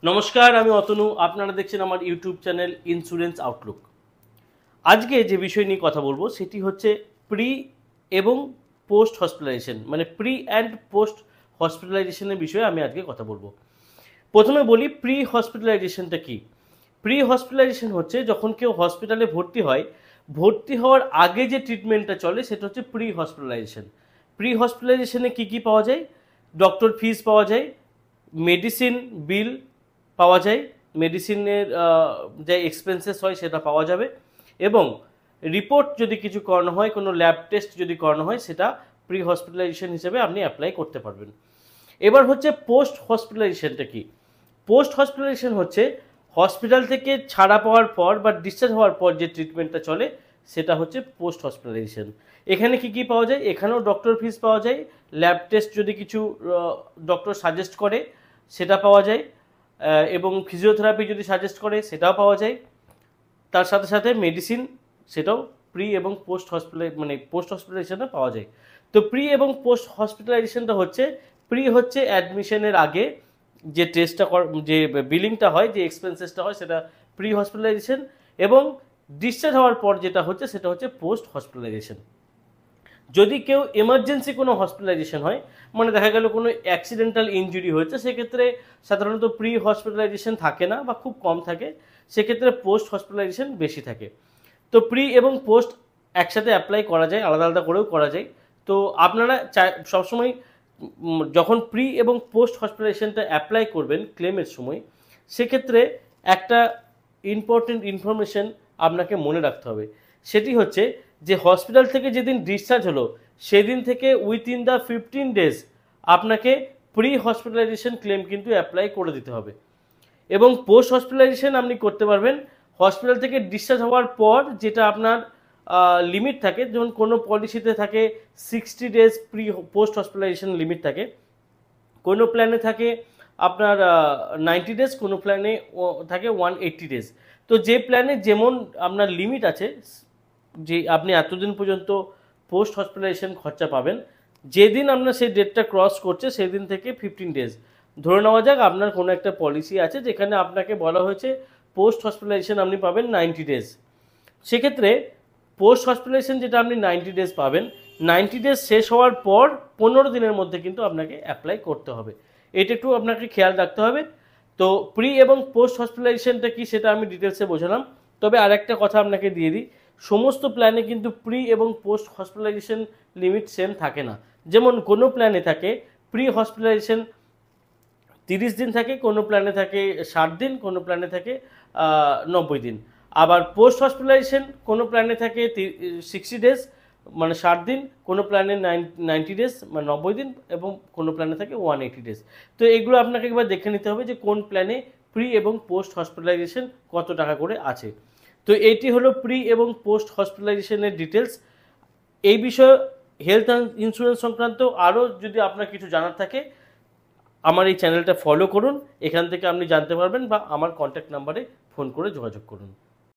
নমস্কার, আমি অতনু। আপনারা দেখছেন আমার ইউটিউব চ্যানেল ইন্স্যুরেন্স আউটলুক। আজকে যে বিষয় নিয়ে কথা বলবো সেটি হচ্ছে প্রি এবং পোস্ট হসপিটালাইজেশন, মানে প্রি অ্যান্ড পোস্ট হসপিটালাইজেশনের বিষয়ে আমি আজকে কথা বলবো। প্রথমে বলি প্রি হসপিটালাইজেশনটা কি। প্রি হসপিটালাইজেশন হচ্ছে যখন কেউ হসপিটালে ভর্তি হয়, ভর্তি হওয়ার আগে যে ট্রিটমেন্টটা চলে সেটা হচ্ছে প্রি হসপিটালাইজেশন। প্রি হসপিটালাইজেশনে কী কী পাওয়া যায়? ডক্টর ফিস পাওয়া যায়, মেডিসিন বিল পাওয়া যায়, মেডিসিনের যে এক্সপেন্সেস হয় সেটা পাওয়া যাবে, এবং রিপোর্ট যদি কিছু করানো হয়, কোনো ল্যাব টেস্ট যদি করানো হয়, সেটা প্রি হসপিটালাইজেশন হিসেবে আপনি অ্যাপ্লাই করতে পারবেন। এবার হচ্ছে পোস্ট হসপিটালাইজেশনটা কি। পোস্ট হসপিটালাইজেশন হচ্ছে হসপিটাল থেকে ছাড়া পাওয়ার পর বা ডিসচার্জ হওয়ার পর যে ট্রিটমেন্টটা চলে সেটা হচ্ছে পোস্ট হসপিটালাইজেশন। এখানে কি কি পাওয়া যায়? এখানেও ডক্টর ফিস পাওয়া যায়, ল্যাব টেস্ট যদি কিছু ডক্টর সাজেস্ট করে সেটা পাওয়া যায়, এবং ফিজিওথেরাপি যদি সাজেস্ট করে সেটাও পাওয়া যায়। তার সাথে সাথে মেডিসিন, সেটাও প্রি এবং পোস্ট পোস্ট হসপিটালাইজেশনে পাওয়া যায়। তো প্রি এবং পোস্ট হসপিটালাইজেশনটা হচ্ছে, প্রি হচ্ছে অ্যাডমিশনের আগে যে টেস্টটা যে বিলিংটা হয়, যে এক্সপেন্সেসটা হয়, সেটা প্রি হসপিটালাইজেশন, এবং ডিসচার্জ হওয়ার পর যেটা হচ্ছে সেটা হচ্ছে পোস্ট হসপিটালাইজেশন। যদি কেউ এমার্জেন্সি কোনো হসপিটালাইজেশন হয়, মানে দেখা গেল কোনো অ্যাক্সিডেন্টাল ইনজুরি হয়েছে, সেক্ষেত্রে সাধারণত প্রি হসপিটালাইজেশন থাকে না বা খুব কম থাকে, সেক্ষেত্রে পোস্ট হসপিটালাইজেশন বেশি থাকে। তো প্রি এবং পোস্ট একসাথে অ্যাপ্লাই করা যায়, আলাদা আলাদা করেও করা যায়। তো আপনারা সবসময় যখন প্রি এবং পোস্ট হসপিটালাইজেশনটা অ্যাপ্লাই করবেন ক্লেমের সময়, সেক্ষেত্রে একটা ইম্পর্টেন্ট ইনফরমেশন আপনাকে মনে রাখতে হবে। সেটি হচ্ছে যে হসপিটাল থেকে যেদিন ডিসচার্জ হলো সেদিন থেকে উইথিন দ্য 15 ডেজ আপনাকে প্রি হসপিটালাইজেশন ক্লেম কিন্তু অ্যাপ্লাই করে দিতে হবে। এবং পোস্ট হসপিটালাইজেশন আপনি করতে পারবেন হসপিটাল থেকে ডিসচার্জ হওয়ার পর, যেটা আপনার লিমিট থাকে। যেমন কোনো পলিসিতে থাকে 60 days pre post hospitalisation limit থাকে, কোনো প্ল্যানে থাকে আপনার 90 ডেজ, কোনো প্ল্যানে থাকে 180 ডেজ। তো যে প্ল্যানে যেমন আপনার লিমিট আছে, যে আপনি এতদিন পর্যন্ত পোস্ট হসপিটালাইজেশন খরচা পাবেন, যেদিন আপনার সেই ডেটটা ক্রস করছে সেদিন থেকে 15 ডেজ। ধরে নেওয়া যাক আপনার কোনো একটা পলিসি আছে যেখানে আপনাকে বলা হয়েছে পোস্ট হসপিটালাইজেশন আপনি পাবেন 90 ডেজ। সেক্ষেত্রে পোস্ট হসপিটালাইজেশন যেটা আপনি 90 ডেজ পাবেন, 90 ডেজ শেষ হওয়ার পর 15 দিনের মধ্যে কিন্তু আপনাকে অ্যাপ্লাই করতে হবে। এটা একটু আপনাকে খেয়াল রাখতে হবে। তো প্রি এবং পোস্ট হসপিটালাইজেশনটা কি সেটা আমি ডিটেলসে বোঝালাম। তবে আরেকটা কথা আপনাকে দিয়ে দিই, সমস্ত প্ল্যানে কিন্তু প্রি এবং পোস্ট হসপিটালাইজেশন লিমিট সেম থাকে না। যেমন কোনো প্ল্যানে থাকে প্রি হসপিটালাইজেশন 30 দিন থাকে, কোনো প্ল্যানে থাকে 60 দিন, কোনো প্ল্যানে থাকে 90 দিন। আবার পোস্ট হসপিটালাইজেশন কোনো প্ল্যানে থাকে 60 ডেজ মানে 60 দিন, কোনো প্ল্যানে 90 ডেজ মানে 90 দিন, এবং কোনো প্ল্যানে থাকে 180 ডেজ। তো এগুলো আপনাকে একবার দেখে নিতে হবে যে কোন প্ল্যানে প্রি এবং পোস্ট হসপিটালাইজেশন কত টাকা করে আছে। তো এইটি হলো প্রি এবং পোস্ট হসপিটালাইজেশনের ডিটেলস। এই বিষয়ে হেলথ ইন্স্যুরেন্স সংক্রান্ত আরও যদি আপনার কিছু জানার থাকে, আমার এই চ্যানেলটা ফলো করুন। এখান থেকে আপনি জানতে পারবেন, বা আমার কন্ট্যাক্ট নাম্বারে ফোন করে যোগাযোগ করুন।